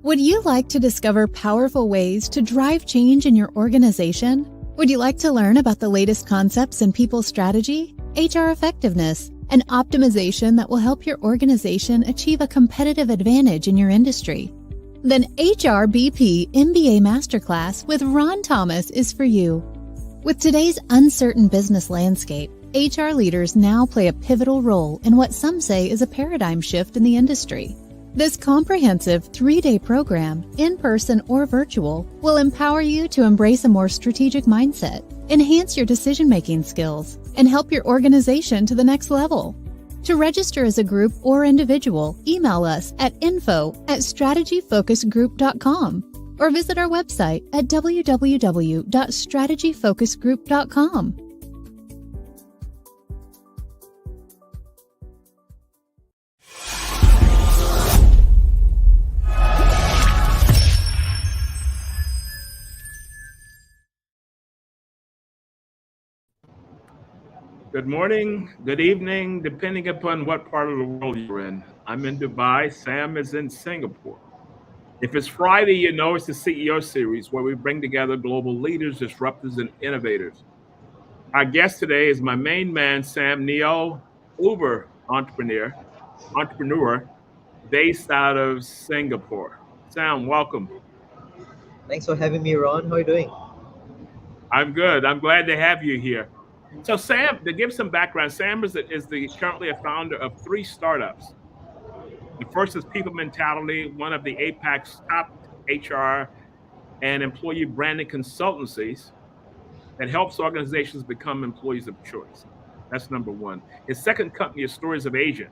Would you like to discover powerful ways to drive change in your organization? Would you like to learn about the latest concepts in people strategy, HR effectiveness, and optimization that will help your organization achieve a competitive advantage in your industry? Then HRBP MBA Masterclass with Ron Thomas is for you. With today's uncertain business landscape, HR leaders now play a pivotal role in what some say is a paradigm shift in the industry. This comprehensive 3-day program, in person or virtual, will empower you to embrace a more strategic mindset, enhance your decision-making skills, and help your organization to the next level. To register as a group or individual, email us at info@strategyfocusedgroup.com or visit our website at www.strategyfocusedgroup.com. Good morning, good evening, depending upon what part of the world you're in. I'm in Dubai, Sam is in Singapore. If it's Friday, you know it's the CEO series where we bring together global leaders, disruptors, and innovators. Our guest today is my main man, Sam Neo, Uber entrepreneur based out of Singapore. Sam, welcome. Thanks for having me, Ron. How are you doing? I'm good. I'm glad to have you here. So Sam, to give some background, Sam is currently a founder of 3 startups. The first is People Mentality, one of the APAC's top HR and employee branding consultancies that helps organizations become employees of choice. That's number one. His second company is Stories of Asia,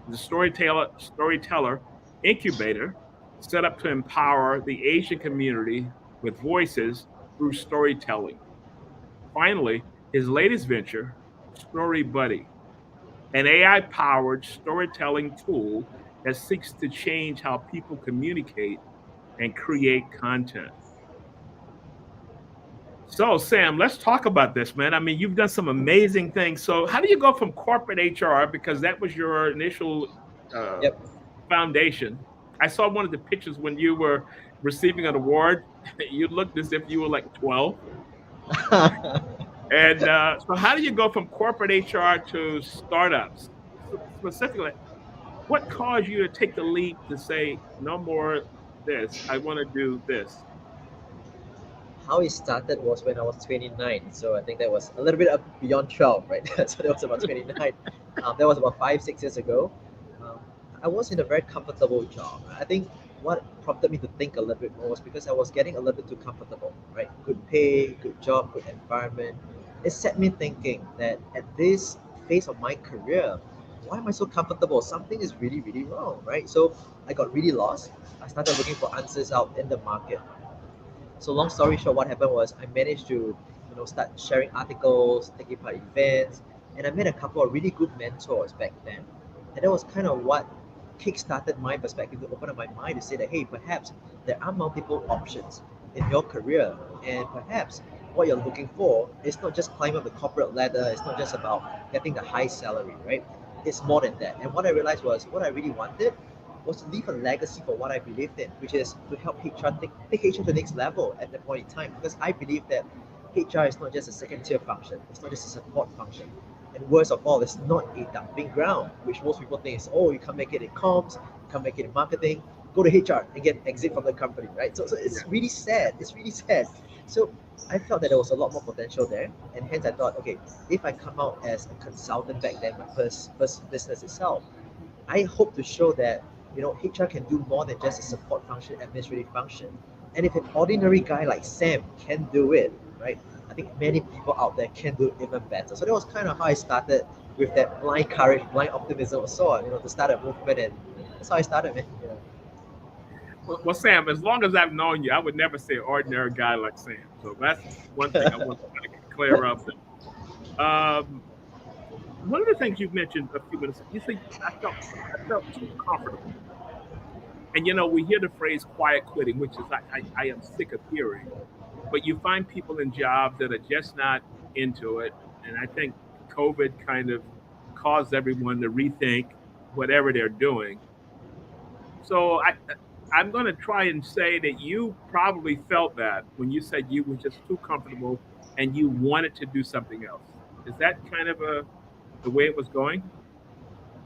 the storyteller incubator set up to empower the Asian community with voices through storytelling. Finally, his latest venture, Story Buddy, an AI-powered storytelling tool that seeks to change how people communicate and create content. So, Sam, let's talk about this, man. I mean, you've done some amazing things. So how do you go from corporate HR, because that was your initial foundation? I saw one of the pictures when you were receiving an award. You looked as if you were like 12. And so how do you go from corporate HR to startups? Specifically, what caused you to take the leap to say, no more this, I want to do this? How it started was when I was 29. So I think that was a little bit up beyond 12, right? So that was about 29. That was about 5-6 years ago. I was in a very comfortable job. I think what prompted me to think a little bit more was because I was getting a little bit too comfortable, right? Good pay, good job, good environment. It set me thinking that at this phase of my career, why am I so comfortable? Something is really, really wrong, right? So I got really lost. I started looking for answers out in the market. So long story short, what happened was I managed to, start sharing articles, taking part in events, and I met a couple of really good mentors back then. And that was kind of what kick-started my perspective to open up my mind to say that, hey, perhaps there are multiple options in your career, and perhaps what you're looking for is not just climb up the corporate ladder, it's not just about getting the high salary, right? It's more than that. And what I realized was what I really wanted was to leave a legacy for what I believed in, which is to help HR take HR to the next level at that point in time. Because I believe that HR is not just a second tier function, it's not just a support function. And worst of all, it's not a dumping ground, which most people think is, oh, you can't make it in comms, you can't make it in marketing, go to HR and get exit from the company, right? So it's really sad. It's really sad. So I felt that there was a lot more potential there, and hence I thought, okay, if I come out as a consultant back then, my first business itself, I hope to show that HR can do more than just a support function, administrative function. And if an ordinary guy like Sam can do it, right? I think many people out there can do it even better. So that was kind of how I started with that blind courage, blind optimism or so on, to start a movement, and that's how I started, man. Well, Sam, as long as I've known you, I would never say an ordinary guy like Sam. So that's one thing I want to clear up. One of the things you mentioned a few minutes ago, you said I felt too comfortable. And we hear the phrase quiet quitting, which is I am sick of hearing. But you find people in jobs that are just not into it. And I think COVID kind of caused everyone to rethink whatever they're doing. So I'm going to try and say that you probably felt that when you said you were just too comfortable and you wanted to do something else. Is that kind of the way it was going?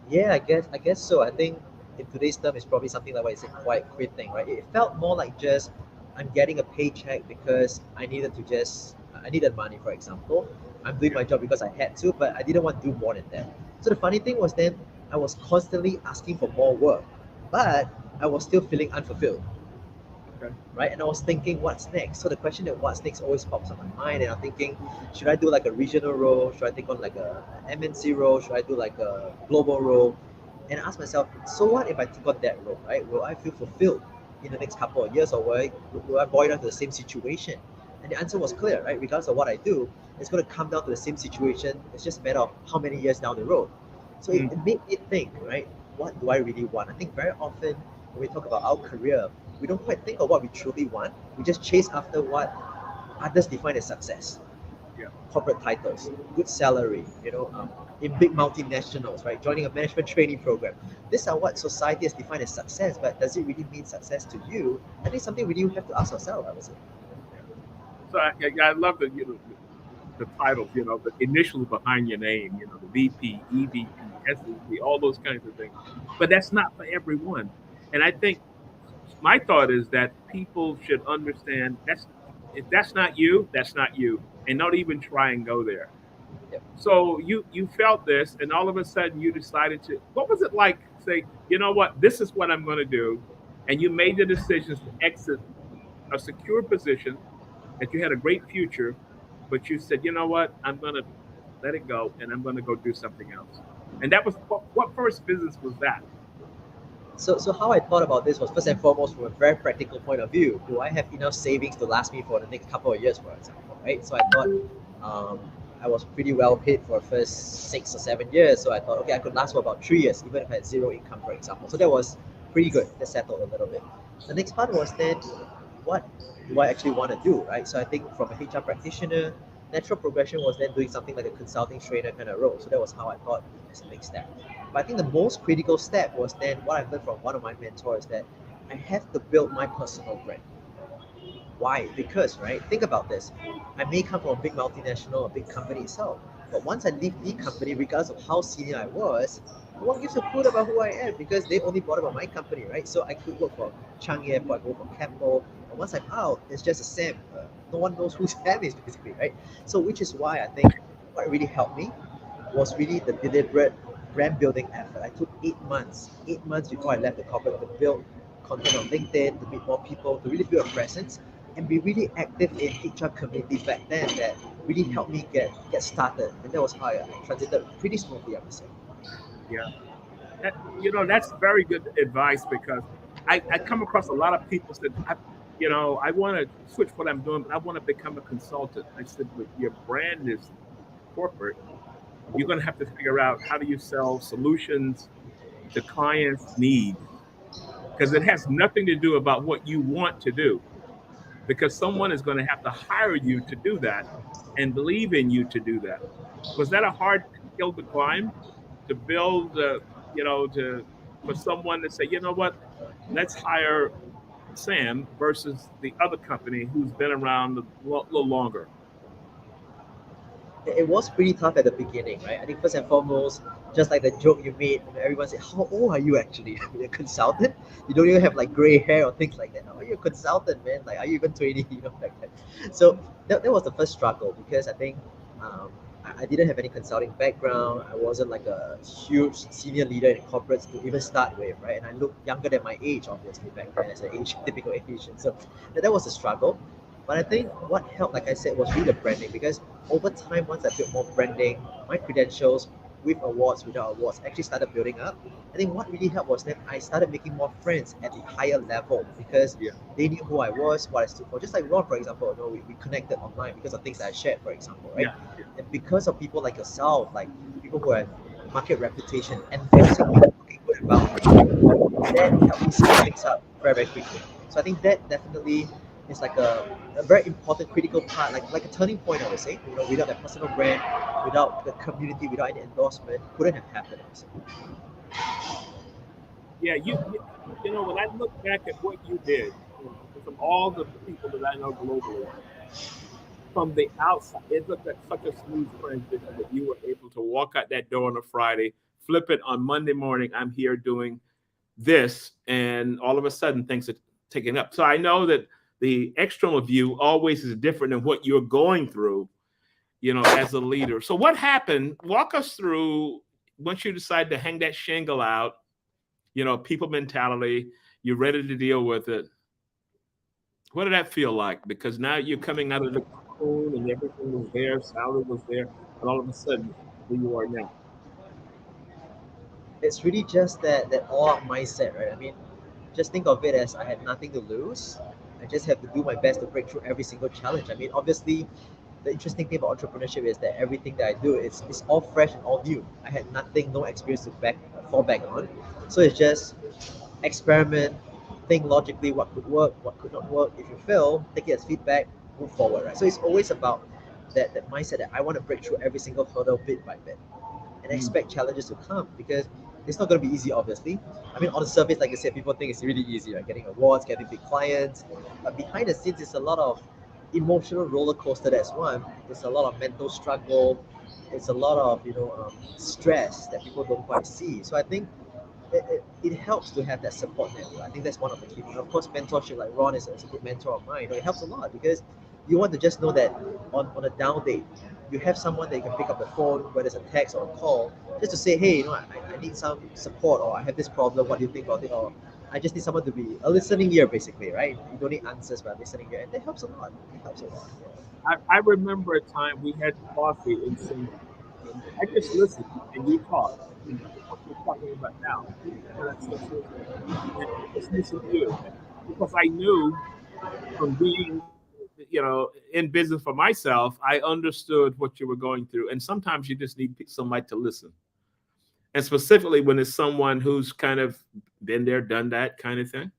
Yeah, I guess so. I think in today's term, it's probably something like what I said, quiet quitting, right? It felt more like just I'm getting a paycheck because I needed money, for example. I'm doing Yeah. my job because I had to, but I didn't want to do more than that. So the funny thing was then I was constantly asking for more work, but I was still feeling unfulfilled, Okay. right? And I was thinking, what's next? So the question of what's next always pops up in my mind, and I'm thinking, should I do like a regional role? Should I take on like a MNC role? Should I do like a global role? And I ask myself, so what if I take on that role, right? Will I feel fulfilled in the next couple of years, or will I boil down to the same situation? And the answer was clear, right? Regardless of what I do, it's going to come down to the same situation. It's just a matter of how many years down the road. So it, Mm. it made me think, right? What do I really want? I think very often when we talk about our career, we don't quite think of what we truly want. We just chase after what others define as success. Yeah. Corporate titles, good salary, in big multinationals, right? Joining a management training program. These are what society has defined as success, but does it really mean success to you? I think something we really have to ask ourselves, I would say. Yeah. So I love the titles, the initials behind your name, the VP, EVP, SVP, all those kinds of things. But that's not for everyone. And I think my thought is that people should understand that's if that's not you, that's not you, and not even try and go there. Yep. So you felt this, and all of a sudden you decided to. What was it like? Say, you know what, this is what I'm going to do, and you made the decisions to exit a secure position that you had a great future, but you said, you know what, I'm going to let it go, and I'm going to go do something else. And that was what first business was that? So how I thought about this was first and foremost from a very practical point of view. Do I have enough savings to last me for the next couple of years, for example, right? So I thought um, I was pretty well paid for the first 6 or 7 years. So I thought, okay, I could last for about 3 years, even if I had zero income, for example. So that was pretty good. That settled a little bit. The next part was then, what do I actually want to do, right? So I think from a HR practitioner, natural progression was then doing something like a consulting trainer kind of role. So that was how I thought as a next step. But I think the most critical step was then what I've learned from one of my mentors, that I have to build my personal brand. Why? Because, right, think about this. I may come from a big multinational, a big company itself, but once I leave the company, regardless of how senior I was, no one gives a foot about who I am because they only bought about my company, right? So I could work for Changi Airport, I could work for Keppel, and once I'm out, it's just a Sam. No one knows who Sam is basically, right? So which is why I think what really helped me was really the deliberate brand building effort. I took 8 months before I left the corporate to build content on LinkedIn, to meet more people, to really build a presence and be really active in HR communities back then that really helped me get started. And that was how I transited pretty smoothly, I would say. Yeah. That's very good advice because I come across a lot of people said, I want to switch what I'm doing, but I want to become a consultant. I said, but your brand is corporate. You're going to have to figure out how do you sell solutions to clients' needs because it has nothing to do about what you want to do because someone is going to have to hire you to do that and believe in you to do that. Was that a hard hill to climb to build, to for someone to say, you know what, let's hire Sam versus the other company who's been around a little longer? It was pretty tough at the beginning, right? I think first and foremost, just like the joke you made, everyone said, "How old are you actually? Are you a consultant? You don't even have like gray hair or things like that. How are you a consultant, man? Like, are you even 20?" Like that. So that was the first struggle because I think I didn't have any consulting background. I wasn't like a huge senior leader in corporates to even start with, right? And I looked younger than my age, obviously, back then as an age, typical Asian. So that was a struggle. But I think what helped, like I said, was really the branding because over time, once I built more branding, my credentials with awards, without awards, actually started building up. I think what really helped was that I started making more friends at the higher level because Yeah, they knew who I was, what I stood for. Just like Ron, for example, we connected online because of things that I shared, for example, right? yeah, yeah. And because of people like yourself, like people who have market reputation, endorsing me, talking good about me, that helped me scale things up very, very quickly. So I think that definitely is like a very important critical part, like a turning point, I would say. Without that personal brand, without the community, without any endorsement, couldn't have happened, I would say. Yeah, you know, when I look back at what you did, you know, from all the people that I know globally, from the outside, it looked like such a smooth transition that you were able to walk out that door on a Friday, flip it on Monday morning. I'm here doing this, and all of a sudden things are taken up. So I know that the external view always is different than what you're going through, you know, as a leader. So what happened? Walk us through once you decide to hang that shingle out, you know, people mentality, you're ready to deal with it. What did that feel like? Because now you're coming out of the cocoon and everything was there, salary was there, and all of a sudden, where you are now. It's really just that all out mindset, right? I mean, just think of it as I had nothing to lose. I just have to do my best to break through every single challenge. I mean, obviously, the interesting thing about entrepreneurship is that everything that I do is all fresh and all new. I had nothing, no experience to fall back on. So it's just experiment, think logically what could work, what could not work. If you fail, take it as feedback, move forward, right? So it's always about that mindset that I want to break through every single hurdle bit by bit and Mm. expect challenges to come because it's not going to be easy, obviously. I mean, on the surface, like I said, people think it's really easy, right? Getting awards, getting big clients. But behind the scenes, it's a lot of emotional roller coaster. That's one. There's a lot of mental struggle. It's a lot of stress that people don't quite see. So I think it helps to have that support network. I think that's one of the key things. Of course, mentorship, like Ron is a good mentor of mine. It helps a lot because you want to just know that on a down day, you have someone that you can pick up the phone, whether it's a text or a call, just to say, hey, I need some support, or I have this problem. What do you think of it? Or I just need someone to be a listening ear, basically, right? You don't need answers, but a listening ear, and that helps a lot. It helps a lot. I remember a time we had coffee in Singapore, and I just listened, and you talked, you know, what you're talking about now, you know, that's 6 years ago, and I just listened to you because I knew from being, you know, in business for myself, I understood what you were going through, and sometimes you just need somebody to listen, and specifically when it's someone who's kind of been there, done that kind of thing.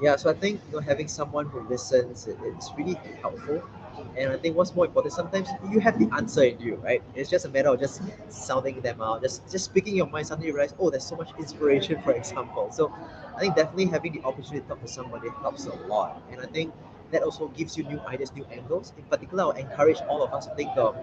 Yeah, so I think having someone who listens, it's really helpful. And I think what's more important, sometimes you have the answer in you, right? It's just a matter of just sounding them out, just speaking your mind. Suddenly you realize, oh, there's so much inspiration, for example. So I think definitely having the opportunity to talk to somebody helps a lot. And I think that also gives you new ideas, new angles. In particular, I would encourage all of us to think of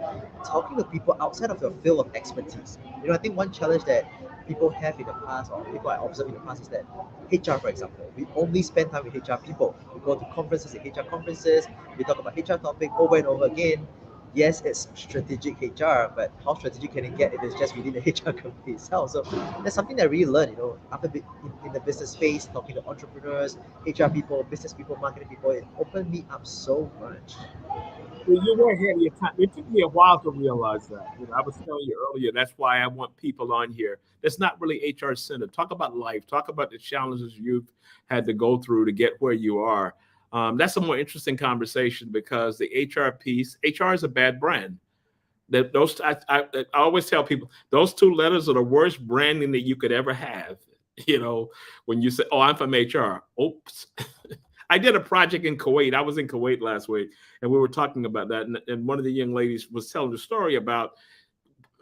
talking to people outside of your field of expertise. I think one challenge that people have in the past, or people I observed in the past, is that HR, for example, we only spend time with HR people. We go to conferences and HR conferences. We talk about HR topic over and over again. Yes, it's strategic HR, but how strategic can it get if it's just within the HR company itself? So that's something that I really learned, after in the business space, talking to entrepreneurs, HR people, business people, marketing people. It opened me up so much. Well, you were ahead of your time. It took me a while to realize that. You know, I was telling you earlier, that's why I want people on here. That's not really HR centered. Talk about life. Talk about the challenges you've had to go through to get where you are. That's a more interesting conversation because the HR piece, HR is a bad brand. That those I always tell people those two letters are the worst branding that you could ever have. You know, when you say, "Oh, I'm from HR," oops. I did a project in Kuwait. I was in Kuwait last week, and we were talking about that. And one of the young ladies was telling the story about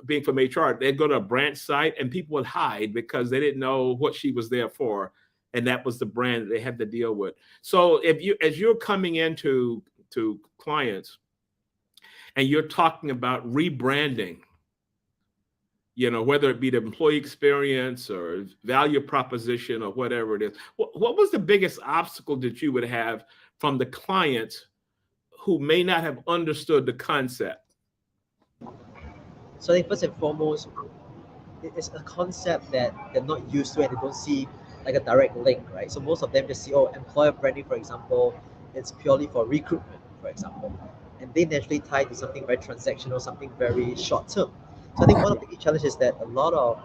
being from HR. They'd go to a branch site, and people would hide because they didn't know what she was there for, and that was the brand that they had to deal with. So, if you, as you're coming into to clients, and you're talking about rebranding, you know, whether it be the employee experience or value proposition or whatever it is, what was the biggest obstacle that you would have from the clients who may not have understood the concept? So I think first and foremost, it's a concept that they're not used to and they don't see like a direct link, right? So most of them just see, oh, employer branding, for example, it's purely for recruitment, for example. And they naturally tie to something very transactional, something very short term. So I think one of the key challenges is that a lot of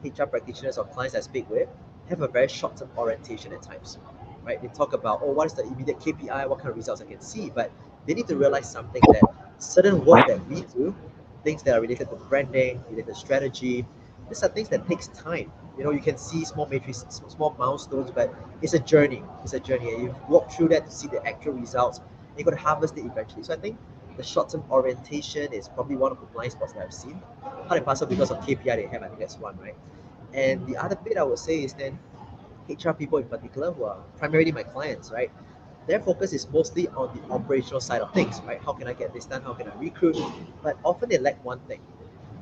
HR practitioners or clients I speak with have a very short term orientation at times, right? They talk about, oh, what is the immediate KPI, what kind of results I can see, but they need to realize something that certain work that we do, things that are related to branding, related to strategy, these are things that takes time. You can see small matrices, small milestones, but it's a journey. It's a journey, and you walk through that to see the actual results. And you got to harvest it eventually. So I think The short-term orientation is probably one of the blind spots that I've seen. Part and parcel because of KPI they have, I think that's one, right? And the other bit I would say is then HR people in particular, who are primarily my clients, right? Their focus is mostly on the operational side of things, right? How can I get this done? How can I recruit? But often they lack one thing,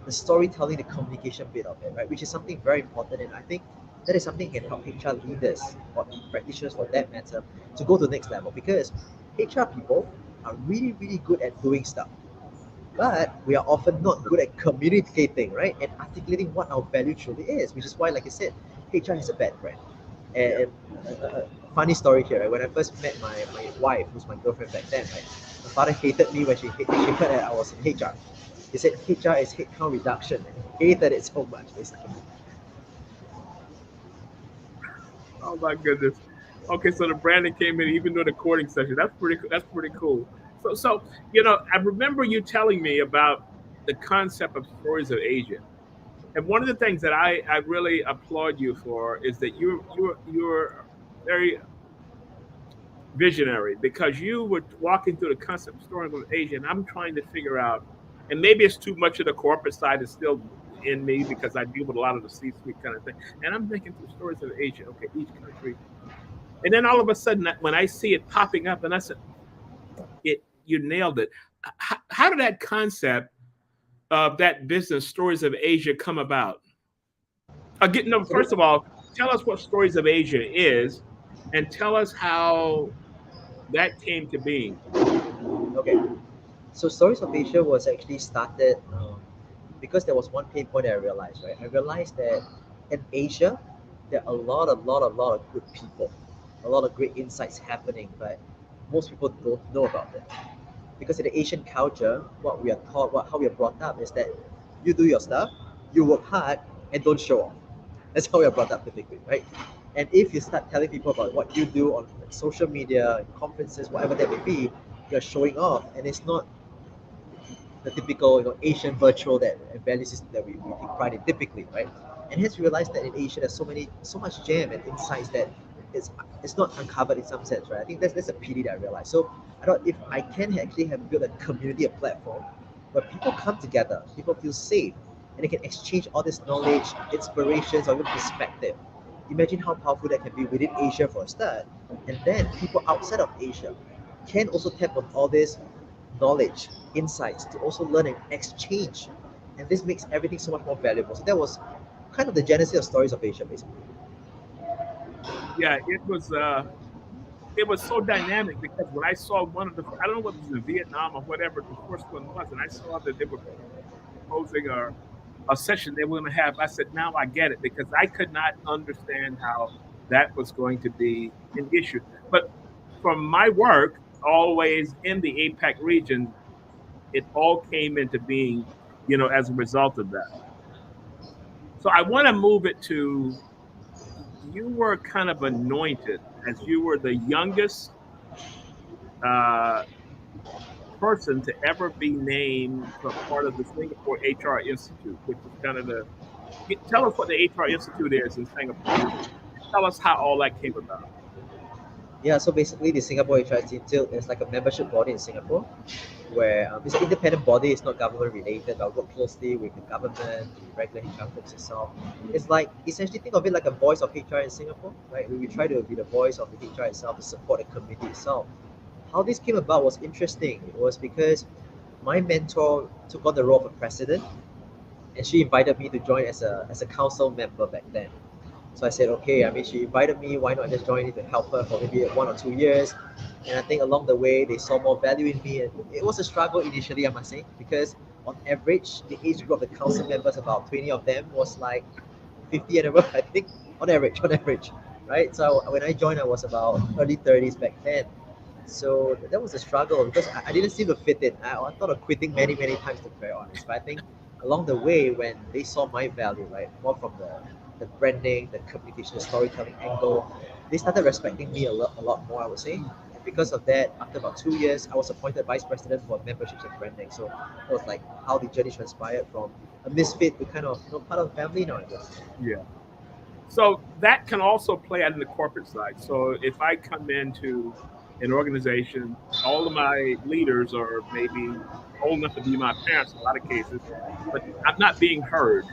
the storytelling, the communication bit of it, right? Which is something very important. And I think that is something that can help HR leaders or practitioners for that matter to go to the next level, because HR people are really, really good at doing stuff. But we are often not good at communicating, right? And articulating what our value truly is, which is why, like I said, HR has a bad brand. And funny story here, right? When I first met my wife, who's my girlfriend back then, right? My father hated me when she heard that I was in HR. He said HR is headcount reduction, and he hated it so much, basically. Oh my goodness. Okay, so the branding came in even during the courting session. That's pretty cool. So I remember you telling me about the concept of stories of Asia. And one of the things that I really applaud you for is that you're very visionary, because you were walking through the concept of stories of Asia, and I'm trying to figure out, and maybe it's too much of the corporate side is still in me because I deal with a lot of the C-suite kind of thing. And I'm thinking through stories of Asia. Okay, each country. And then all of a sudden, when I see it popping up, and I said, you nailed it. How did that concept of that business, Stories of Asia, come about? No, So, first of all, tell us what Stories of Asia is, and tell us how that came to being. okay. So Stories of Asia was actually started because there was one pain point that I realized, right? I realized that in Asia, there are a lot of good people, a lot of great insights happening, but most people don't know about it. Because in the Asian culture, what we are taught, how we are brought up is that you do your stuff, you work hard, and don't show off. That's how we are brought up typically, right? And if you start telling people about what you do on social media, conferences, whatever that may be, you're showing off, and it's not the typical Asian virtual that value system that we take pride in typically, right? And hence we realize that in Asia there's so much jam and insights that it's not uncovered in some sense, right? I think that's a pity that I realized. So I thought if I can actually have built a community, a platform where people come together, people feel safe, and they can exchange all this knowledge, inspirations, or even perspective. Imagine how powerful that can be within Asia for a start, and then people outside of Asia can also tap on all this knowledge, insights to also learn and exchange. And this makes everything so much more valuable. So that was kind of the genesis of Stories of Asia, basically. Yeah, it was so dynamic, because when I saw one of the, I don't know whether it was in Vietnam or whatever the first one was, and I saw that they were proposing a session they were going to have, I said, now I get it, because I could not understand how that was going to be an issue. But from my work, always in the APAC region, it all came into being, as a result of that. So I want to move it to, you were kind of anointed as you were the youngest uh, person to ever be named to a part of the Singapore HR Institute, which is kind of tell us what the HR Institute is in Singapore, and tell us how all that came about. Yeah, so basically the Singapore HR Institute is like a membership body in Singapore where it's an independent body, it's not government related. I work closely with the government, the regular HR folks itself. It's like, essentially think of it like a voice of HR in Singapore, right? We try to be the voice of the HR itself to support the community itself. How this came about was interesting. It was because my mentor took on the role of a president, and she invited me to join as a council member back then. So I said, okay. I mean, she invited me. Why not just join in to help her for maybe 1 or 2 years? And I think along the way, they saw more value in me. And it was a struggle initially, I must say, because on average, the age group of the council members, about 20 of them, was like 50 and above, I think, on average, right? So when I joined, I was about early 30s back then. So that was a struggle because I didn't seem to fit in. I thought of quitting many, many times, to be very honest. But I think along the way, when they saw my value, right, more from the branding, the communication, the storytelling angle, they started respecting me a lot more, I would say. And because of that, after about 2 years, I was appointed vice president for memberships and branding. So it was like how the journey transpired from a misfit to kind of part of the family now, I guess. Yeah. So that can also play out in the corporate side. So if I come into in organization. All of my leaders are maybe old enough to be my parents in a lot of cases, but I'm not being heard.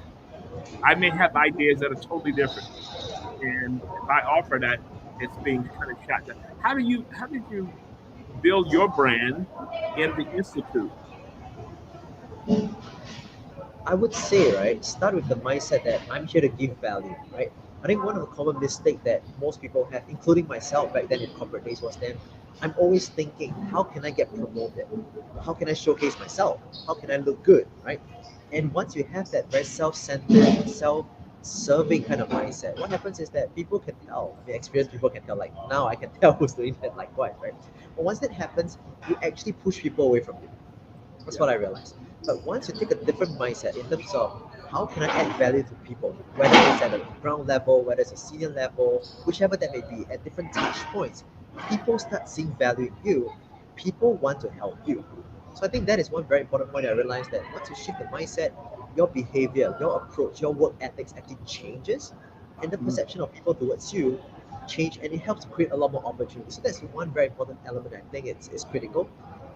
I may have ideas that are totally different, and if I offer that, it's being kind of shot down. How did you build your brand in the institute? I would say, right, start with the mindset that I'm here to give value, right? I think one of the common mistakes that most people have, including myself back then in corporate days, was then I'm always thinking, how can I get promoted? How can I showcase myself? How can I look good, right? And once you have that very self-centered, self-serving kind of mindset, what happens is that people can tell. I mean, experienced people can tell. Like now, I can tell who's doing that likewise, right? But once that happens, you actually push people away from you. That's Yeah. what I realized. But once you take a different mindset in terms of how can I add value to people, whether it's at a ground level, whether it's a senior level, whichever that may be, at different touch points, people start seeing value in you. People want to help you. So I think that is one very important point I realized that once you shift the mindset, your behavior, your approach, your work ethics actually changes, and the Mm. perception of people towards you change, and it helps to create a lot more opportunities. So that's one very important element I think it's critical.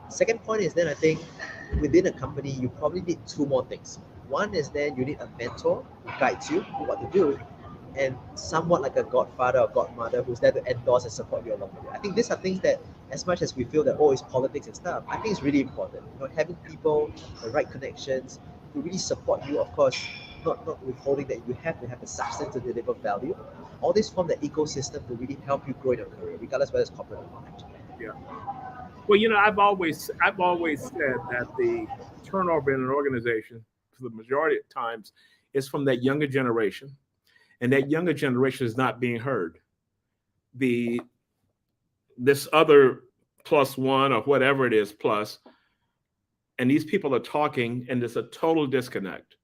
Second point is then I think within a company you probably need two more things. One is then you need a mentor who guides you on what to do, and somewhat like a godfather or godmother who's there to endorse and support you along the way. I think these are things that, as much as we feel that it's politics and stuff, I think it's really important. Having people, the right connections, to really support you. Of course, not withholding that you have to have the substance to deliver value. All this form the ecosystem to really help you grow in your career, regardless whether it's corporate or not. Actually. Yeah. Well, I've always said that the turnover in an organization, for the majority of times, is from that younger generation, and that younger generation is not being heard. The This other plus one or whatever it is plus, and these people are talking, and there's a total disconnect.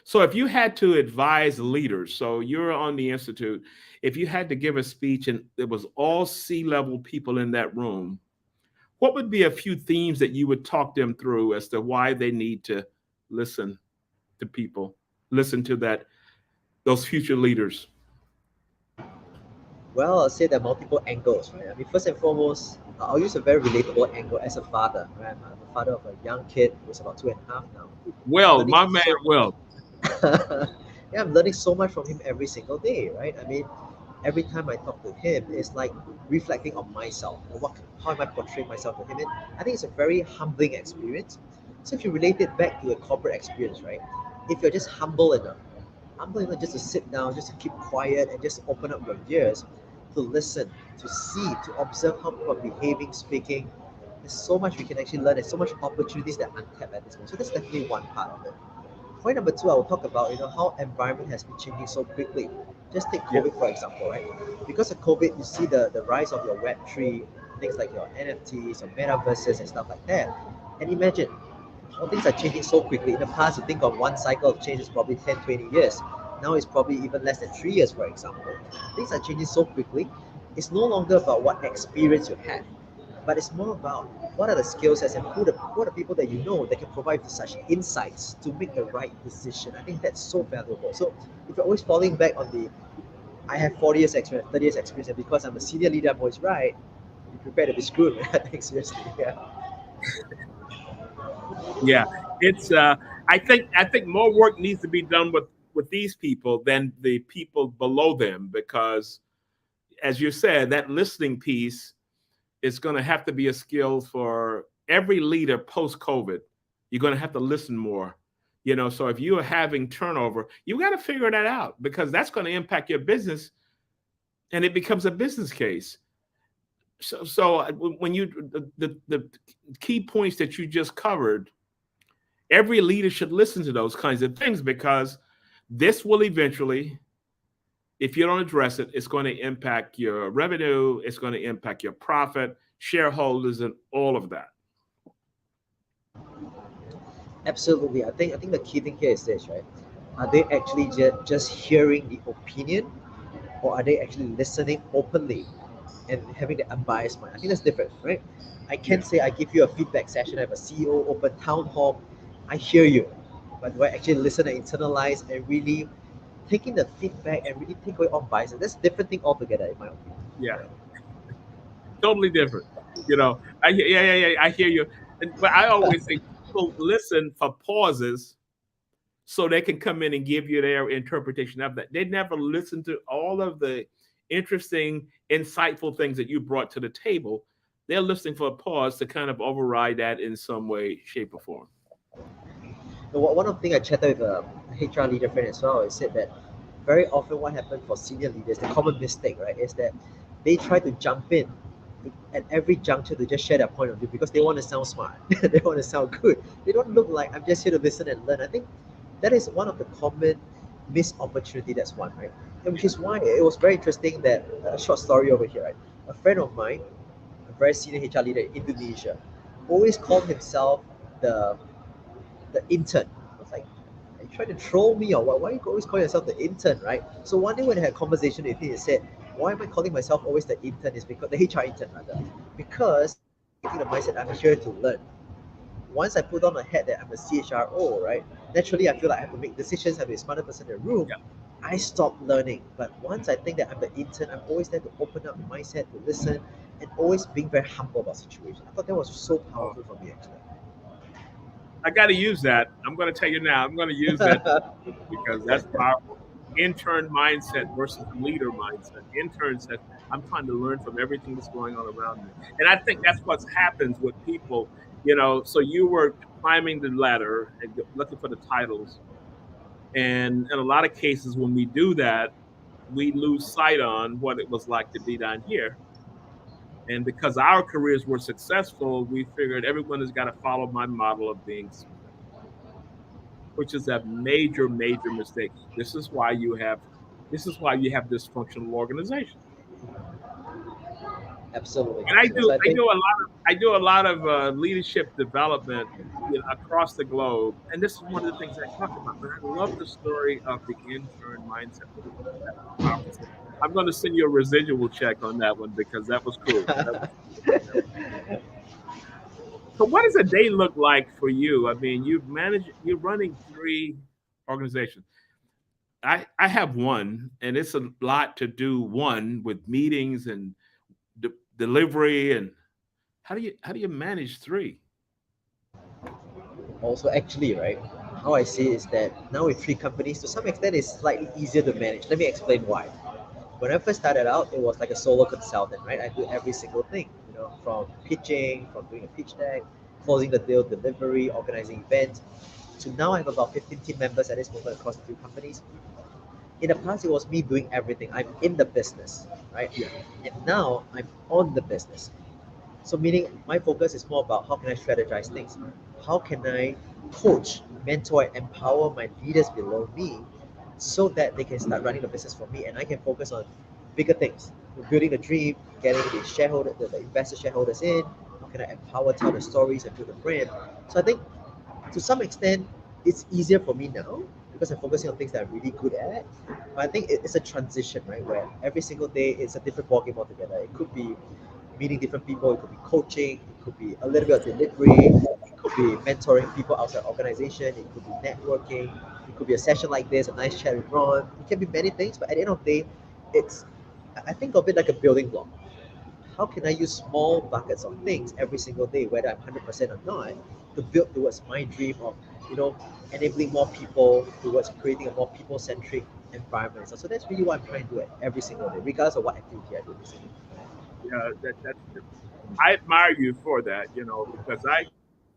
So if you had to advise leaders, so you're on the institute, if you had to give a speech and it was all C-level people in that room, what would be a few themes that you would talk them through as to why they need to listen to people, listen to those future leaders? Well, I'll say there are multiple angles, right? I mean, first and foremost, I'll use a very relatable angle as a father, right? I'm a father of a young kid who's about 2.5 now. I'm Well, learning my man, so well, yeah, I'm learning so much from him every single day, right? I mean, every time I talk to him, it's like reflecting on myself. How am I portraying myself to him? And I think it's a very humbling experience. So if you relate it back to a corporate experience, right? If you're just humble enough just to sit down, just to keep quiet, and just open up your ears to listen, to see, to observe how people are behaving, speaking. There's so much we can actually learn. There's so much opportunities that are untapped at this moment. So that's definitely one part of it. Point number two, I will talk about how environment has been changing so quickly. Just take yeah, COVID for example, right? Because of COVID, you see the rise of your Web3, things like your NFTs or metaverses and stuff like that. And imagine how things are changing so quickly. In the past, you think of one cycle of change is probably 10, 20 years. Now it's probably even less than 3 years, for example. Things are changing so quickly. It's no longer about what experience you have, but it's more about what are the skill sets and who are the people that you know that can provide such insights to make the right decision. I think that's so valuable. So if you're always falling back on the I have 40 years experience, 30 years experience, and because I'm a senior leader, I'm always right, be prepared to be screwed, man. I think seriously, yeah. yeah. It's I think more work needs to be done with these people than the people below them, because as you said, that listening piece is going to have to be a skill for every leader post COVID. You're going to have to listen more. So if you are having turnover, you got to figure that out, because that's going to impact your business, and it becomes a business case. So when you the key points that you just covered, every leader should listen to those kinds of things, because this will eventually, if you don't address it, it's going to impact your revenue, it's going to impact your profit, shareholders, and all of that. Absolutely. I think the key thing here is this, right? Are they actually just hearing the opinion, or are they actually listening openly and having the unbiased mind? I think that's different, right? I Yeah, can't say I give you a feedback session, I have a CEO open town hall, I hear you, but do I actually listen and internalize and really taking the feedback and really take away all biases? That's a different thing altogether, in my opinion. yeah. Yeah. Totally different. I hear you. But I always say people listen for pauses so they can come in and give you their interpretation of that. They never listen to all of the interesting, insightful things that you brought to the table. They're listening for a pause to kind of override that in some way, shape, or form. One of the things I chatted with a HR leader friend as well, is said that very often what happens for senior leaders, the common mistake, right, is that they try to jump in at every juncture to just share their point of view because they want to sound smart. They want to sound good. They don't look like I'm just here to listen and learn. I think that is one of the common missed opportunity. That's one, right? And which is why it was very interesting that a short story over here, right? A friend of mine, a very senior HR leader in Indonesia, always called himself the the intern. I was like, are you trying to troll me or what? Why are you always calling yourself the intern, right? So one day when I had a conversation with him, he said, why am I calling myself always the intern? Is because the HR intern rather. Because I think the mindset I'm here to learn. Once I put on a hat that I'm a CHRO, right? Naturally I feel like I have to make decisions, I have to be a smarter person in the room. Yeah. I stop learning. But once I think that I'm the intern, I'm always there to open up my mindset, to listen, and always being very humble about situations. I thought that was so powerful for me actually. I got to use that. I'm going to tell you now. I'm going to use that because that's powerful. Intern mindset versus leader mindset. Intern says, I'm trying to learn from everything that's going on around me. And I think that's what happens with people, So you were climbing the ladder and looking for the titles. And in a lot of cases, when we do that, we lose sight on what it was like to be down here. And because our careers were successful, we figured everyone has got to follow my model of being successful, which is a major, major mistake. This is why you have dysfunctional organization. Absolutely, And I absolutely. do So I I think do a lot of leadership development, across the globe. And this is one of the things I talk about. But I love the story of the intern mindset. That was powerful. So I'm going to send you a residual check on that one because that was cool. That was cool. So what does a day look like for you? I mean, you're running three organizations. I have one, and it's a lot to do one with meetings and delivery. And how do you manage three? also actually, right, how I see it is that now with three companies, to some extent, it's slightly easier to manage. Let me explain why. When I first started out, it was like a solo consultant, right? I do every single thing, from pitching, from doing a pitch deck, closing the deal, delivery, organizing events. To now, I have about 15 team members at this moment across the three companies. In the past, it was me doing everything. I'm in the business, right? Yeah. And now I'm on the business. So meaning my focus is more about how can I strategize things? How can I coach, mentor, and empower my leaders below me so that they can start running the business for me and I can focus on bigger things. Building the dream, getting the investor shareholders in, how can I empower, tell the stories and build the brand. So I think to some extent it's easier for me now because I'm focusing on things that I'm really good at. But I think it's a transition, right? Where every single day it's a different ballgame altogether. It could be meeting different people, it could be coaching, it could be a little bit of delivery, it could be mentoring people outside organization, it could be networking, it could be a session like this, a nice chat with Ron. It can be many things, but at the end of the day, it's I think of it like a building block. How can I use small buckets of things every single day, whether I'm 100% or not, to build towards my dream of, you know, enabling more people, towards creating a more people-centric environment. So that's really what I'm trying to do every single day, regardless of what activity I do this day. Yeah, that's true. I admire you for that, because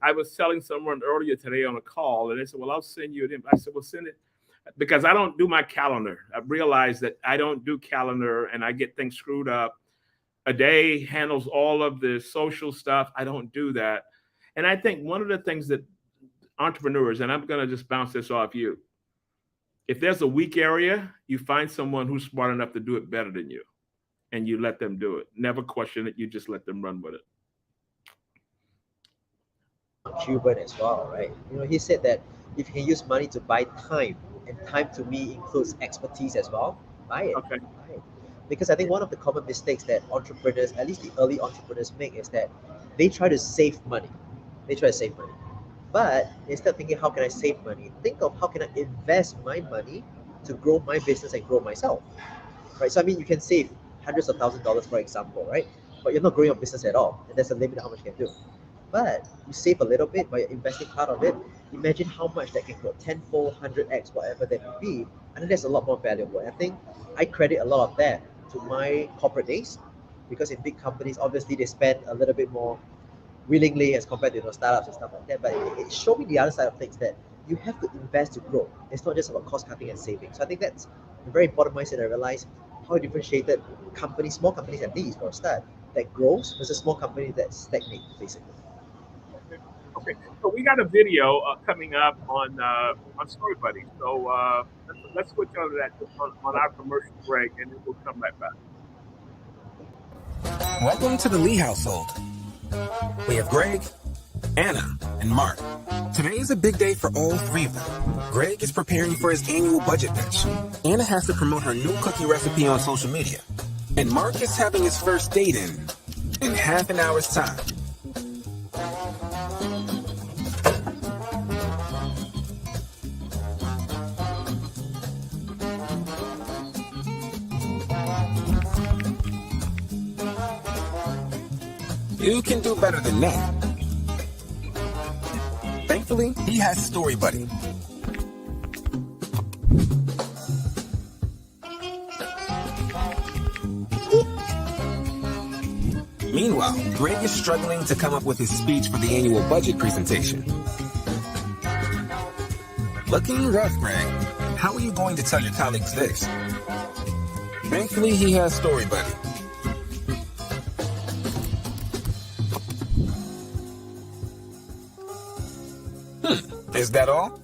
I was telling someone earlier today on a call, and they said, "Well, I'll send you an invite." I said, "Well, send it," because I don't do my calendar. I realized that I don't do calendar, and I get things screwed up. A day handles all of the social stuff. I don't do that, and I think one of the things that entrepreneurs, and I'm going to just bounce this off you. If there's a weak area, you find someone who's smart enough to do it better than you, and you let them do it. Never question it. You just let them run with it. Cuban as well, right? He said that if you can use money to buy time, and time to me includes expertise as well, buy it. Okay. Buy it. Because I think one of the common mistakes that entrepreneurs, at least the early entrepreneurs, make is that they try to save money. They try to save money. But instead of thinking, how can I save money? Think of how can I invest my money to grow my business and grow myself, right? So I mean, you can save hundreds of $1,000s, for example, right? but you're not growing your business at all, and there's a limit to how much you can do. But you save a little bit by investing part of it. Imagine how much that can grow, tenfold, 100x, whatever that may be. I think that's a lot more valuable. And I think I credit a lot of that to my corporate days, because in big companies, obviously they spend a little bit more willingly as compared to startups and stuff like that. But it showed me the other side of things, that you have to invest to grow. It's not just about cost cutting and saving. So I think that's a very important mindset. I realized how differentiated companies, small companies at least for a start, that grows versus small companies that stagnate, basically. Okay, so we got a video coming up on Story Buddy. So let's switch over to that on our commercial break, and then we'll come right back. Welcome to the Lee household. We have Greg, Anna, and Mark. Today is a big day for all three of them. Greg is preparing for his annual budget pitch. Anna has to promote her new cookie recipe on social media. And Mark is having his first date in half an hour's time. You can do better than that. Thankfully, he has Story Buddy. Meanwhile, Greg is struggling to come up with his speech for the annual budget presentation. Looking rough, Greg. How are you going to tell your colleagues this? Thankfully, he has Story Buddy. Is that all?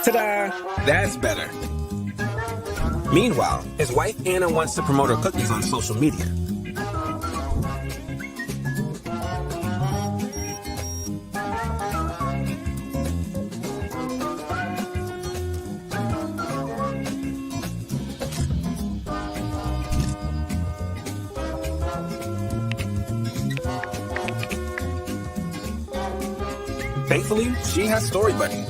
Ta-da! That's better. Meanwhile, his wife Anna wants to promote her cookies on social media. Thankfully, she has Story Buddy.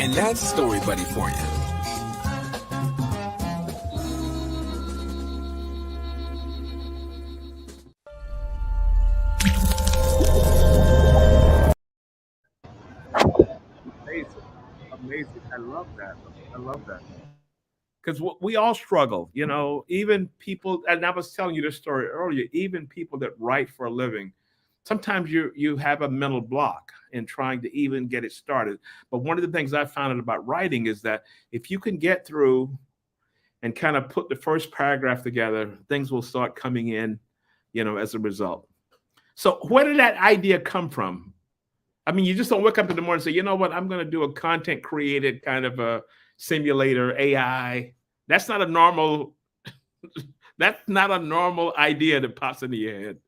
And that's Story Buddy for you. Amazing. I love that. Because we all struggle, even people, and I was telling you this story earlier, even people that write for a living, sometimes you have a mental block in trying to even get it started. But one of the things I found out about writing is that if you can get through and kind of put the first paragraph together, things will start coming in, as a result. So where did that idea come from? I mean, you just don't wake up in the morning and say, you know what, I'm going to do a content created kind of a simulator AI. That's not a normal idea that pops into your head.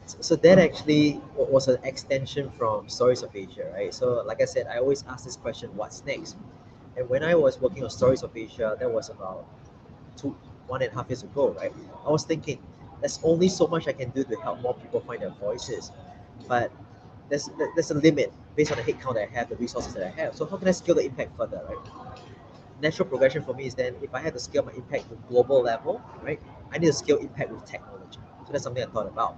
So that actually was an extension from Stories of Asia, right? So like I said, I always ask this question, what's next? And when I was working on Stories of Asia, that was about 1.5 years ago, right? I was thinking, there's only so much I can do to help more people find their voices. But there's a limit based on the headcount that I have, the resources that I have. So how can I scale the impact further, right? Natural progression for me is then, if I had to scale my impact to global level, right, I need to scale impact with technology. So that's something I thought about.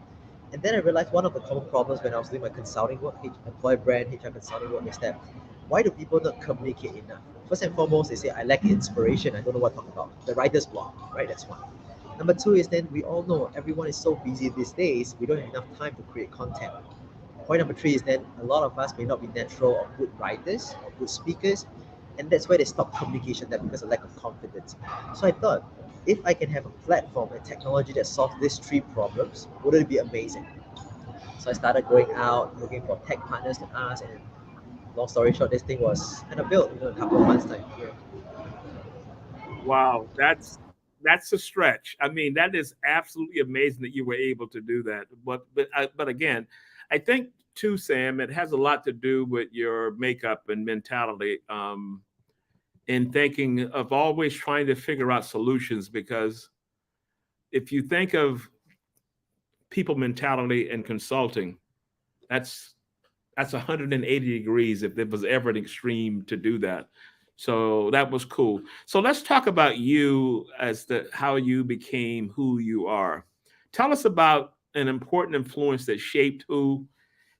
And then I realized one of the common problems when I was doing my consulting work, employee brand, HR consulting work, is that why do people not communicate enough? First and foremost, they say, I lack inspiration, I don't know what to talk about. The writer's block, right? That's one. Number two is then we all know everyone is so busy these days, we don't have enough time to create content. Point number three is that a lot of us may not be natural or good writers or good speakers, and that's why they stop communication there, because of lack of confidence. So I thought, if I can have a platform and technology that solves these three problems, wouldn't it be amazing? So I started going out, looking for tech partners to ask, and long story short, this thing was kind of built in a couple of months' time. Yeah. Wow, that's a stretch. I mean, that is absolutely amazing that you were able to do that. But again, I think too, Sam, it has a lot to do with your makeup and mentality, in thinking of always trying to figure out solutions. Because if you think of people mentality and consulting, that's 180 degrees if there was ever an extreme to do that. So that was cool. So let's talk about you as how you became who you are. Tell us about an important influence that shaped who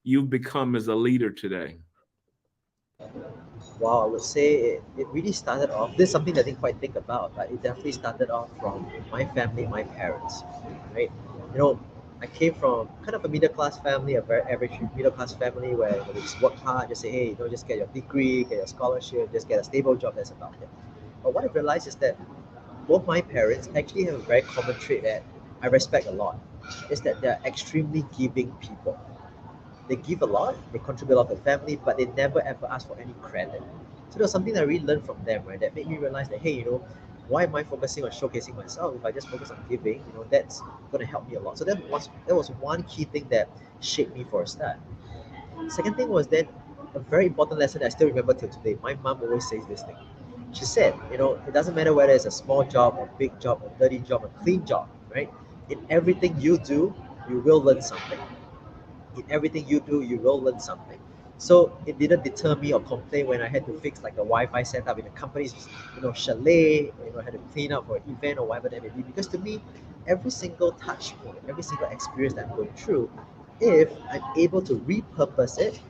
you've become as a leader today. Wow, I would say it really started off. This is something that I didn't quite think about, but it definitely started off from my family, my parents, right? You know, I came from kind of a middle class family, a very average middle class family where we just work hard, just say, hey, just get your degree, get your scholarship, just get a stable job. That's about it. But what I realized is that both my parents actually have a very common trait that I respect a lot, is that they're extremely giving people. They give a lot, they contribute a lot to the family, but they never ever ask for any credit. So there was something that I really learned from them, right? That made me realize that, hey, why am I focusing on showcasing myself? If I just focus on giving, that's going to help me a lot. So that was one key thing that shaped me for a start. Second thing was that a very important lesson that I still remember till today. My mom always says this thing. She said, it doesn't matter whether it's a small job, a big job, a dirty job, a clean job, right? In everything you do, you will learn something. In everything you do, you will learn something. So it didn't deter me or complain when I had to fix like the Wi-Fi setup in the company's, chalet, I had to clean up for an event or whatever that may be. Because to me, every single touch point, every single experience that I'm going through, if I'm able to repurpose it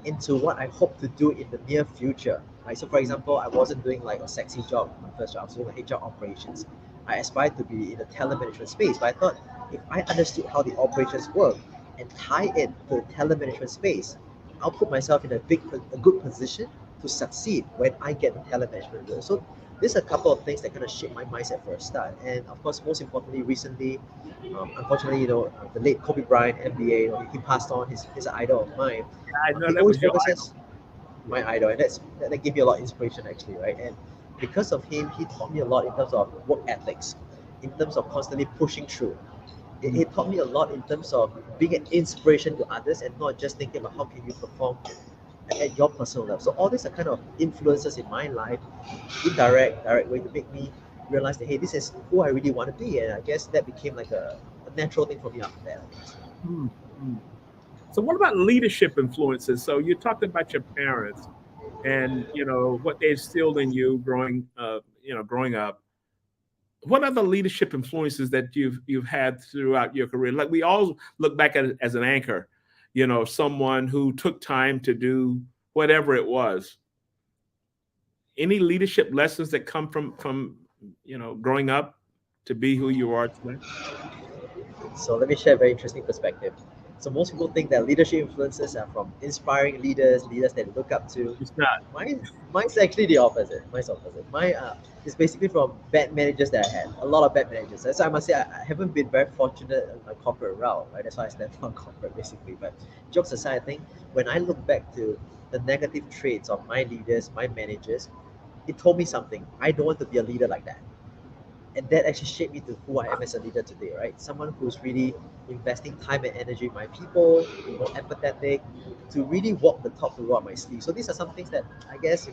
into what I hope to do in the near future. Right. So for example, I wasn't doing like a sexy job, my first job. I was doing like HR operations. I aspired to be in the talent management space, but I thought if I understood how the operations work and tie it to the talent management space, I'll put myself in a good position to succeed when I get the talent management role. So there's a couple of things that kind of shaped my mindset for a start. And of course, most importantly, recently, unfortunately, the late Kobe Bryant, NBA, he passed on. He's an idol of mine. I know He that always was your idol. focuses my idol, and that gave me a lot of inspiration actually, right? And because of him, he taught me a lot in terms of work ethics, in terms of constantly pushing through. It taught me a lot in terms of being an inspiration to others and not just thinking about how can you perform at your personal level. So all these are kind of influences in my life, direct way to make me realize that hey, this is who I really want to be, and I guess that became like a natural thing for me after that. I guess. Mm-hmm. So what about leadership influences? So you talked about your parents and what they instilled in you growing up. What other leadership influences that you've had throughout your career? Like we all look back at it as an anchor, someone who took time to do whatever it was. Any leadership lessons that come from growing up to be who you are today? So let me share a very interesting perspective. So most people think that leadership influences are from inspiring leaders that they look up to. It's not. Mine's actually the opposite. Mine's opposite. Mine is basically from bad managers that I had. A lot of bad managers. So I must say I haven't been very fortunate in my corporate route, right? That's why I stand for corporate basically. But jokes aside, I think when I look back to the negative traits of my leaders, my managers, it told me something. I don't want to be a leader like that. And that actually shaped me to who I am as a leader today, right? Someone who's really investing time and energy in my people, empathetic, to really walk the talk to roll up my sleeve. So these are some things that I guess,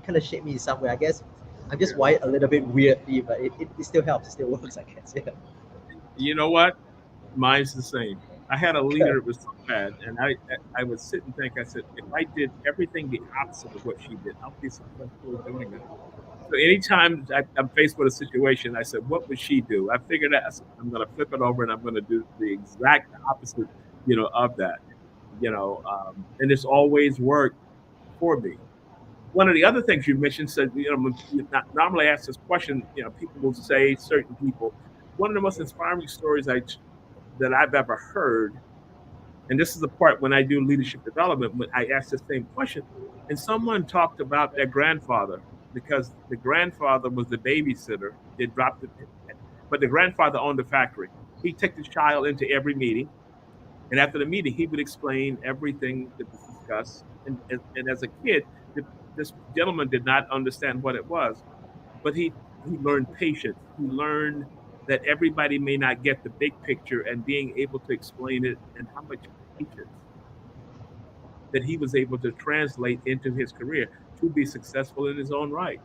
kind of shaped me in some way. I guess I'm just wired a little bit weirdly, but it still helps, it still works, I guess. Yeah. You know what? Mine's the same. I had a leader that was so bad, and I would sit and think. I said, if I did everything the opposite of what she did, I'll be successful at doing that. So anytime I'm faced with a situation, I said, what would she do? I figured out, I said, I'm going to flip it over and I'm going to do the exact opposite, of that, and it's always worked for me. One of the other things you mentioned said, when you not normally ask this question, people will say certain people. One of the most inspiring stories that I've ever heard, and this is the part when I do leadership development, when I ask the same question, and someone talked about their grandfather because the grandfather was the babysitter. They dropped it, but the grandfather owned the factory. He'd take the child into every meeting, and after the meeting, he would explain everything that was discussed. And as a kid, this gentleman did not understand what it was, but he learned patience. He learned that everybody may not get the big picture and being able to explain it and how much patience that he was able to translate into his career to be successful in his own right.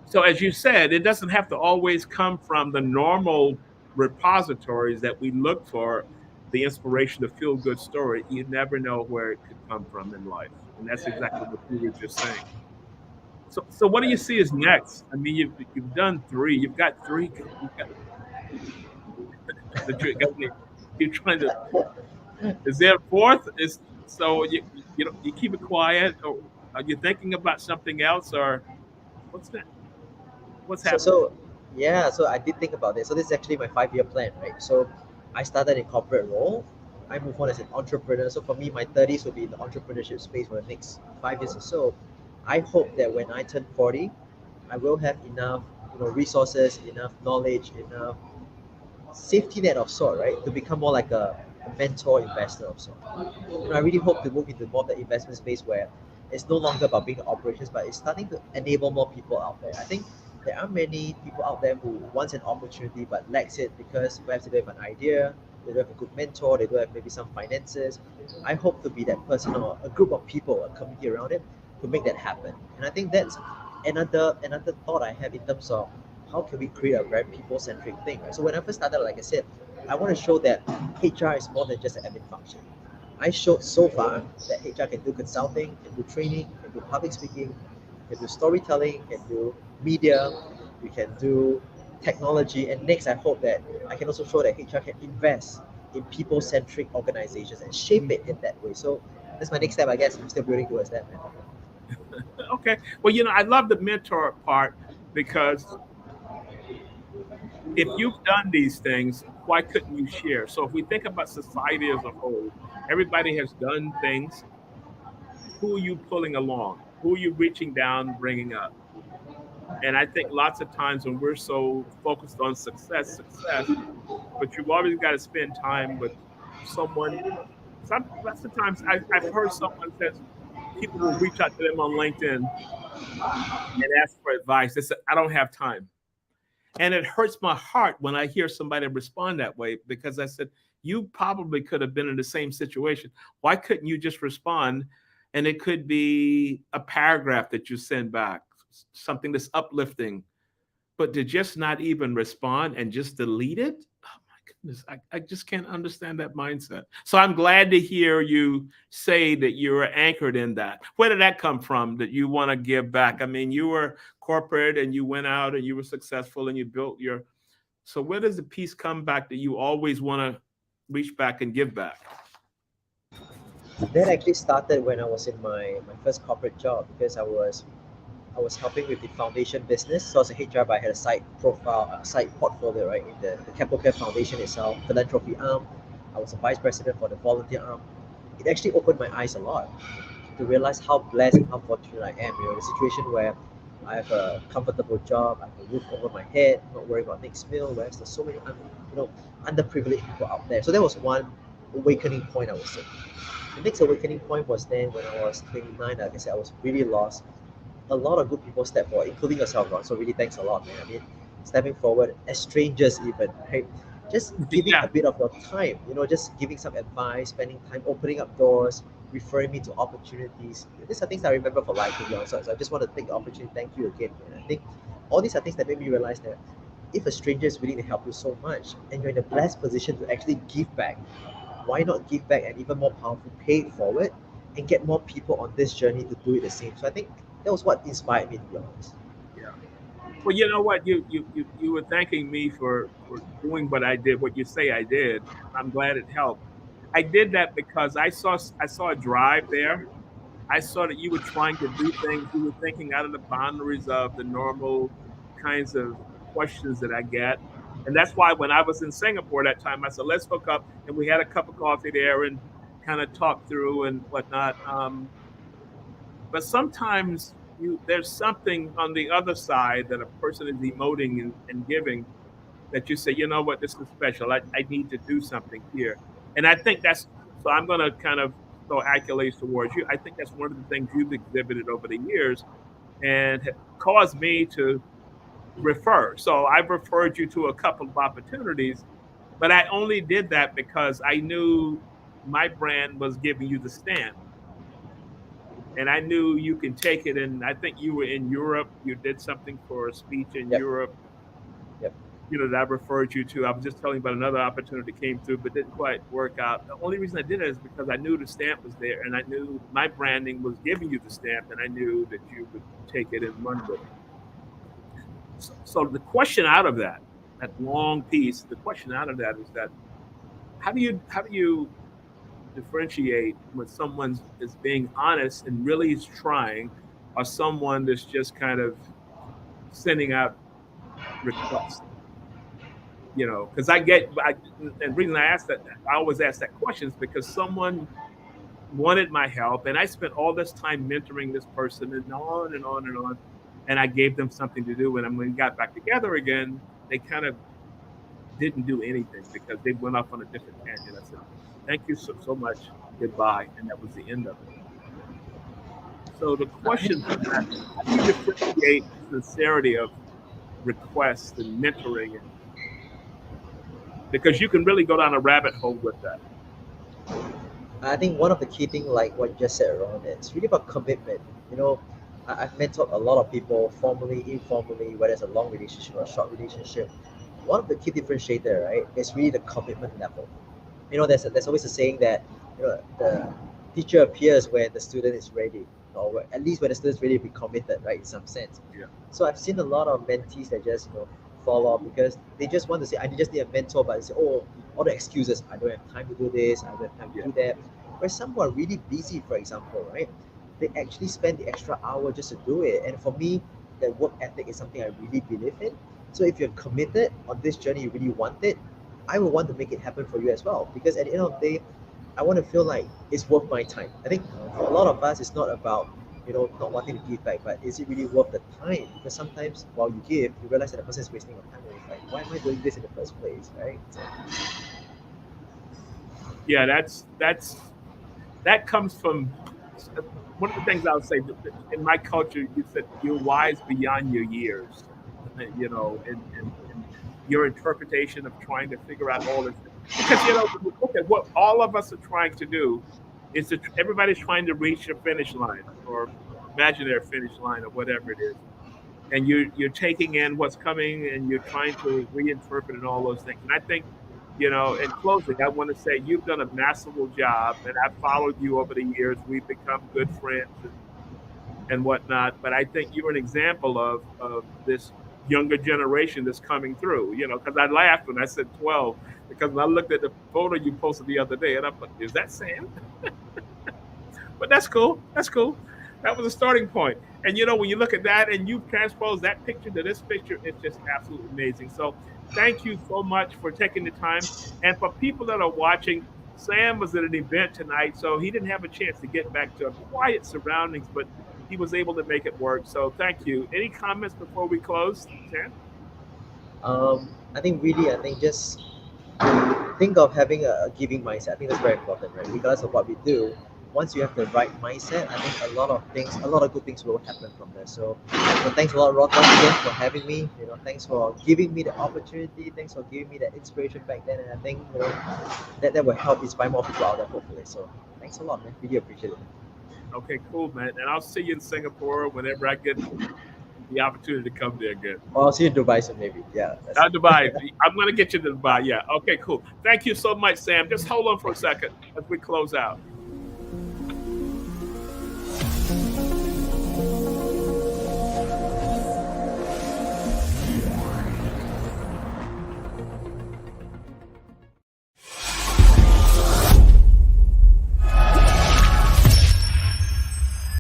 So as you said, it doesn't have to always come from the normal repositories that we look for the inspiration, the feel good story. You never know where it could come from in life. And that's exactly what you were just saying. So what do you see as next? I mean, you've done three. You've got three. You've got that you're trying to. Is there a fourth? Is so you keep it quiet, or are you thinking about something else, or what's that? What's So, happening? so yeah, so I did think about this. So this is actually my 5 year plan, right? So I started in corporate role. I move on as an entrepreneur. So for me, my 30s will be in the entrepreneurship space for the next 5 years or so. I hope that when I turn 40, I will have enough, resources, enough knowledge, enough safety net of sort, right, to become more like a mentor investor of sort. I really hope to move into more of the investment space where it's no longer about being operations, but it's starting to enable more people out there. I think there are many people out there who wants an opportunity but lacks it because perhaps they don't have an idea, they don't have a good mentor, they don't have maybe some finances. I hope to be that person or a group of people, a community around it to make that happen. And I think that's another thought I have in terms of how can we create a very people-centric thing. Right? So when I first started, like I said, I want to show that HR is more than just an admin function. I showed so far that HR can do consulting, can do training, can do public speaking, can do storytelling, can do media, we can do technology. And next, I hope that I can also show that HR can invest in people-centric organizations and shape it in that way. So that's my next step, I guess. I'm still building towards that, man. Okay. Well, I love the mentor part because if you've done these things, why couldn't you share? So if we think about society as a whole, everybody has done things. Who are you pulling along? Who are you reaching down, bringing up? And I think lots of times when we're so focused on success, but you've always got to spend time with someone. Lots of times I've heard someone says people will reach out to them on LinkedIn and ask for advice. They said, I don't have time. And it hurts my heart when I hear somebody respond that way because I said, you probably could have been in the same situation. Why couldn't you just respond? And it could be a paragraph that you send back, something that's uplifting, but to just not even respond and just delete it. Oh my goodness. I just can't understand that mindset. So I'm glad to hear you say that you're anchored in that. Where did that come from that you want to give back? I mean, you were corporate and you went out and you were successful and you built so where does the piece come back that you always want to reach back and give back? That actually started when I was in my first corporate job because I was helping with the foundation business. So as a HR, but I had a side profile, a side portfolio, right, in the Keppel Foundation itself, philanthropy arm. I was a vice president for the volunteer arm. It actually opened my eyes a lot to realize how blessed and how fortunate I am. The situation where I have a comfortable job, I have a roof over my head, not worrying about next meal, whereas there's so many underprivileged people out there. So that was one awakening point, I would say. The next awakening point was then when I was 29. Like I said, I was really lost. A lot of good people stepped forward, including yourself, Ron. So really, thanks a lot, man. I mean, stepping forward as strangers, even, right? Just giving Yeah. a bit of your time, just giving some advice, spending time, opening up doors, referring me to opportunities. These are things I remember for life, to be honest. So I just want to take the opportunity to thank you again, man. I think all these are things that made me realize that if a stranger is willing to help you so much, and you're in a blessed position to actually give back, why not give back and even more powerful, pay it forward and get more people on this journey to do it the same. So I think that was what inspired me, to be honest. Yeah. Well, you know what? You were thanking me for doing what I did, what you say I did. I'm glad it helped. I did that because I saw a drive there. I saw that you were trying to do things. You were thinking out of the boundaries of the normal kinds of questions that I get. And that's why when I was in Singapore that time, I said, let's hook up. And we had a cup of coffee there and kind of talk through and whatnot. But sometimes there's something on the other side that a person is emoting and giving that you say, you know what, this is special. I need to do something here. And I think so I'm going to kind of throw accolades towards you. I think that's one of the things you've exhibited over the years and caused me to refer. So I've referred you to a couple of opportunities, but I only did that because I knew my brand was giving you the stamp. And I knew you can take it. And I think you were in Europe. You did something for a speech in Yep, Europe. yep. that I referred you to. I was just telling you about another opportunity that came through, but didn't quite work out. The only reason I did it is because I knew the stamp was there, and I knew my branding was giving you the stamp, and I knew that you would take it and run with it. So the question out of that long piece, the question out of that is that how do you differentiate when someone is being honest and really is trying, or someone that's just kind of sending out requests? Because and the reason I always ask that question is because someone wanted my help, and I spent all this time mentoring this person and on and on and on, and I gave them something to do. And when we got back together again, they kind of didn't do anything because they went off on a different tangent. I said, "Thank you so much, goodbye," and that was the end of it. So the question is that, how do you differentiate the sincerity of requests and mentoring, because you can really go down a rabbit hole with that. I think one of the key things, like what you just said, Ron, it's really about commitment. I've mentored a lot of people, formally, informally, whether it's a long relationship or a short relationship. One of the key differentiator, right, is really the commitment level. There's always a saying that the teacher appears when the student is ready, or at least when the student is ready to be committed, right, in some sense. Yeah. So I've seen a lot of mentees that just fall off because they just want to say, I just need a mentor, but they say, oh, all the excuses, I don't have time to do this, I don't have time to do that. Where some who are really busy, for example, right, they actually spend the extra hour just to do it. And for me, that work ethic is something I really believe in. So if you're committed on this journey, you really want it, I will want to make it happen for you as well. Because at the end of the day, I want to feel like it's worth my time. I think for a lot of us, it's not about not wanting to give back, but is it really worth the time? Because sometimes while you give, you realize that the person is wasting your time, and it's like, why am I doing this in the first place, right? So. Yeah, that comes from one of the things I would say. In my culture, you said you're wise beyond your years, and your interpretation of trying to figure out all this. Because when you look at what all of us are trying to do, is that everybody's trying to reach a finish line or imaginary finish line or whatever it is, and you're taking in what's coming and you're trying to reinterpret and all those things. And I think, in closing, I want to say you've done a masterful job, and I've followed you over the years. We've become good friends and whatnot. But I think you're an example of this younger generation that's coming through. Because I laughed when I said 12, because when I looked at the photo you posted the other day, and I'm like, is that Sam? But that's cool. That's cool. That was a starting point. And when you look at that and you transpose that picture to this picture, it's just absolutely amazing. So thank you so much for taking the time. And for people that are watching, Sam was at an event tonight, so he didn't have a chance to get back to quiet surroundings, but he was able to make it work. So thank you. Any comments before we close, Sam? I think just think of having a giving mindset. I think that's very important, right? Regardless of what we do, once you have the right mindset, I think a lot of good things will happen from there. So thanks a lot, Rod, once again for having me. Thanks for giving me the opportunity. Thanks for giving me that inspiration back then. And I think that will help inspire more people out there, hopefully. So thanks a lot, man. Really appreciate it. Okay, cool, man. And I'll see you in Singapore whenever I get the opportunity to come there again. Well, I'll see you in Dubai soon, maybe. Yeah. Dubai. I'm going to get you to Dubai. Yeah. Okay, cool. Thank you so much, Sam. Just hold on for a second as we close out.